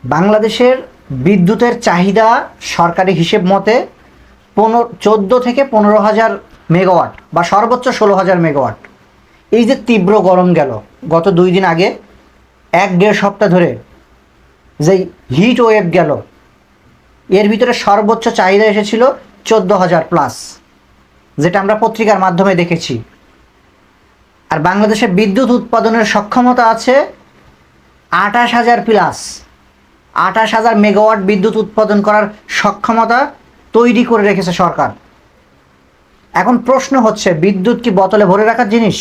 বাংলাদেশের বিদ্যুতের চাহিদা সরকারি হিসেব মতে 14 থেকে 15,000 মেগাওয়াট বা সর্বোচ্চ 16,000 মেগাওয়াট। এই যে তীব্র গরম গেল গত 2 দিন আগে, 1-1.5 সপ্তাহ ধরে যেই হিট ওয়েভ গেল, এর ভিতরে সর্বোচ্চ চাহিদা এসেছিল 14,000 প্লাস, যেটা আমরা পত্রিকার মাধ্যমে দেখেছি। আর বাংলাদেশে বিদ্যুৎ উৎপাদনের সক্ষমতা আছে 28,000 প্লাস। 28,000 মেগাওয়াট বিদ্যুৎ উৎপাদন করার সক্ষমতা তৈরি করে রেখেছে সরকার। এখন প্রশ্ন হচ্ছে, বিদ্যুৎ কি বোতলে ভরে রাখার জিনিস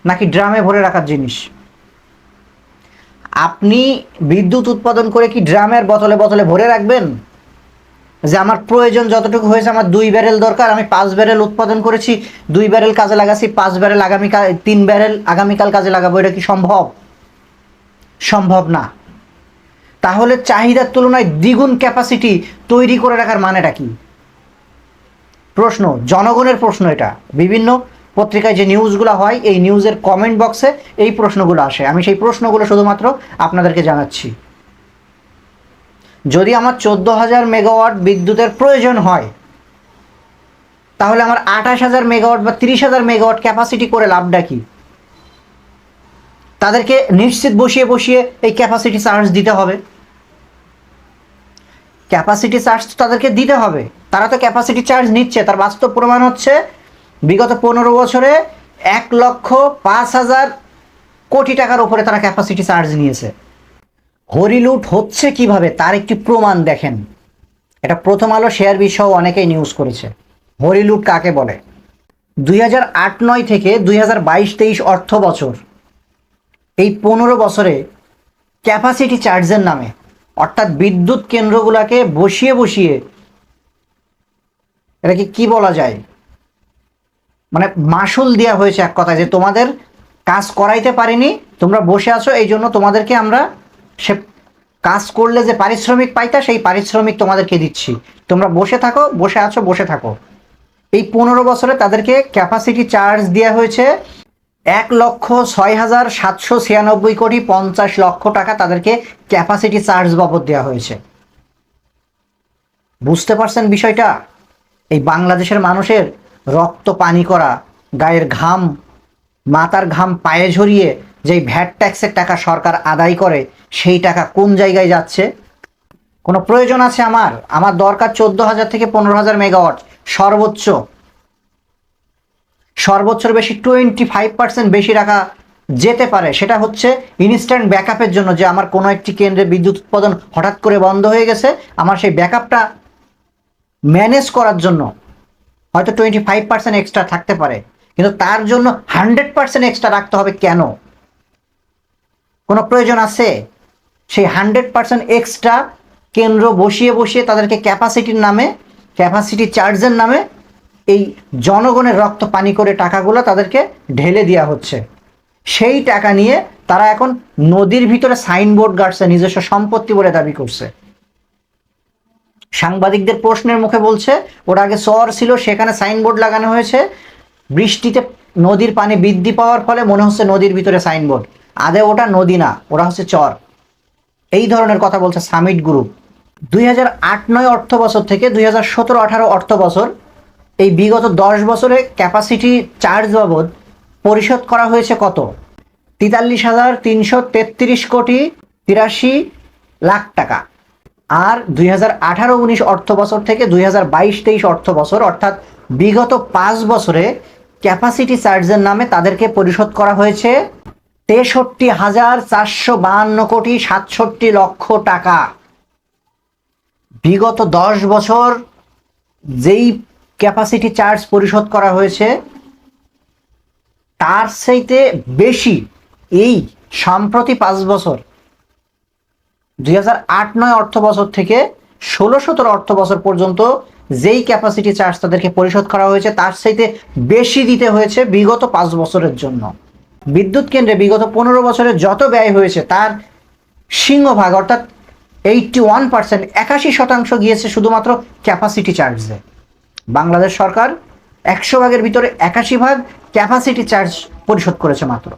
নাকি ড্রামে ভরে রাখার জিনিস? আপনি বিদ্যুৎ উৎপাদন করে কি ড্রামের বোতলে বোতলে ভরে রাখবেন যে আমার প্রয়োজন যতটুকু হয়েছে, আমার 2 ব্যারেল দরকার, আমি 5 ব্যারেল উৎপাদন করেছি, 2 ব্যারেল কাজে লাগাচ্ছি, 5 ব্যারেল আগামীকাল, 3 ব্যারেল আগামীকাল কাজে লাগাবো? এটা কি সম্ভব? সম্ভব না। তাহলে চাহিদার তুলনায় দ্বিগুণ ক্যাপাসিটি তৈরি করে রাখার মানেটা কি? প্রশ্ন, জনগণের প্রশ্ন। এটা বিভিন্ন পত্রিকায় যে নিউজগুলো হয়, এই নিউজের কমেন্ট বক্সে এই প্রশ্নগুলো আসে। আমি সেই প্রশ্নগুলো শুধুমাত্র আপনাদেরকে জানাচ্ছি। যদি আমার 14,000 মেগাওয়াট বিদ্যুতের প্রয়োজন হয়, তাহলে আমার 28,000 মেগাওয়াট বা 30,000 মেগাওয়াট ক্যাপাসিটি করে লাভটা কি? তাদেরকে নিশ্চিত বসিয়ে বসিয়ে এই ক্যাপাসিটি চার্জ দিতে হবে। ক্যাপাসিটি চার্জ তো তাদেরকে দিতে হবে। তারা তো ক্যাপাসিটি চার্জ নিচ্ছে। তার বাস্তব প্রমাণ হচ্ছে বিগত 15 বছরে 1,05,000 কোটি টাকার উপরে তারা ক্যাপাসিটি চার্জ নিয়েছে। হরিলুট হচ্ছে কিভাবে তার একটি প্রমাণ দেখেন। এটা প্রথম আলো, শেয়ার বিষয় অনেকেই নিউজ করেছে। হরিলুট কাকে বলে? 2008-9 থেকে 2022-23 অর্থ বছর, এই 15 বছরে ক্যাপাসিটি চার্জের নামে, অর্থাৎ বিদ্যুৎ কেন্দ্রগুলোকে বসিয়ে বসিয়ে, এটাকে কি বলা যায়, মানে মাসুল দেওয়া হয়েছে এক কথায়, যে তোমাদের কাজ করাইতে পারিনি, তোমরা বসে আছো, এই জন্য তোমাদেরকে আমরা সে কাজ করলে যে পারিশ্রমিক পাইতা, সেই পারিশ্রমিক তোমাদেরকে দিচ্ছি, তোমরা বসে থাকো, বসে আছো, বসে থাকো। এই 15 বছরে তাদেরকে ক্যাপাসিটি চার্জ দেওয়া হয়েছে 1,06,796 কোটি 50 লক্ষ টাকা। তাদেরকে ক্যাপাসিটি চার্জ বাবদ দেওয়া হয়েছে। বুঝতে পারছেন বিষয়টা? এই বাংলাদেশের মানুষের রক্ত পানি করা, গায়ের ঘাম, মাথার ঘাম পায়ে ঝরিয়ে যেই ভ্যাট ট্যাক্সের টাকা সরকার আদায় করে, সেই টাকা কোন জায়গায় যাচ্ছে? কোনো প্রয়োজন আছে আমার দরকার 14,000 থেকে 15,000 মেগাওয়াট সর্বোচ্চ। সর্বোচ্চের বেশি 25% বেশি রাখা যেতে পারে। সেটা হচ্ছে ইনস্ট্যান্ট ব্যাকআপের জন্য, যে আমার কোনো একটি কেন্দ্রে বিদ্যুৎ উৎপাদন হঠাৎ করে বন্ধ হয়ে গেছে, আমার সেই ব্যাকআপটা ম্যানেজ করার জন্য হয়তো 25% এক্সট্রা থাকতে পারে। কিন্তু তার জন্য 100% এক্সট্রা রাখতে হবে কেন? কোনো প্রয়োজন আছে? সেই 100% এক্সট্রা কেন্দ্র বসিয়ে বসিয়ে তাদেরকে ক্যাপাসিটির নামে, ক্যাপাসিটি চার্জের নামে এই জনগণের রক্ত পানি করে টাকাগুলো তাদেরকে ঢেলে দেওয়া হচ্ছে। সেই টাকা নিয়ে তারা এখন নদীর ভিতরে সাইনবোর্ড গাড়ছে, নিজস্ব সম্পত্তি বলে দাবি করছে। সাংবাদিকদের প্রশ্নের মুখে বলছে ওরা আগে চর ছিল, সেখানে সাইনবোর্ড লাগানো হয়েছে, বৃষ্টিতে নদীর পানি বৃদ্ধি পাওয়ার ফলে মনে হচ্ছে নদীর ভিতরে সাইনবোর্ড। আদে ওটা নদী না, ওরা হচ্ছে চর। এই ধরনের কথা বলছে সামিট গ্রুপ। 2008-9 অর্থ বছর থেকে 2017-18 অর্থ বছর, এই বিগত 10 বছরে ক্যাপাসিটি চার্জ বাবদ পরিশোধ করা হয়েছে কত? 43,333 কোটি 83 লাখ টাকা। আর 2018-19 অর্থ বছর থেকে 2022-23 অর্থ বছর, অর্থাৎ বিগত 5 বছরে ক্যাপাসিটি চার্জের নামে তাদেরকে পরিশোধ করা হয়েছে 63,452 কোটি 67 লক্ষ টাকা। বিগত 10 বছর যেই ক্যাপাসিটি চার্জ পরিশোধ করা হয়েছে, তার চাইতে বেশি এই সাম্প্রতি 5 বছর, 2008-9 অর্থ বছর থেকে 16-17 অর্থ বছর পর্যন্ত যেই ক্যাপাসিটি চার্জ তাদেরকে পরিশোধ করা হয়েছে, তার চাইতে বেশি দিতে হয়েছে বিগত 5 বছরের জন্য। বিদ্যুৎ কেন্দ্রে বিগত 15 বছরে যত ব্যয় হয়েছে, তার সিংহভাগ অর্থাৎ 81%, 81% গিয়েছে শুধুমাত্র ক্যাপাসিটি চার্জে। বাংলাদেশ সরকার 100 ভাগের ভিতরে 81 ভাগ ক্যাপাসিটি চার্জ পরিশোধ করেছে মাত্র।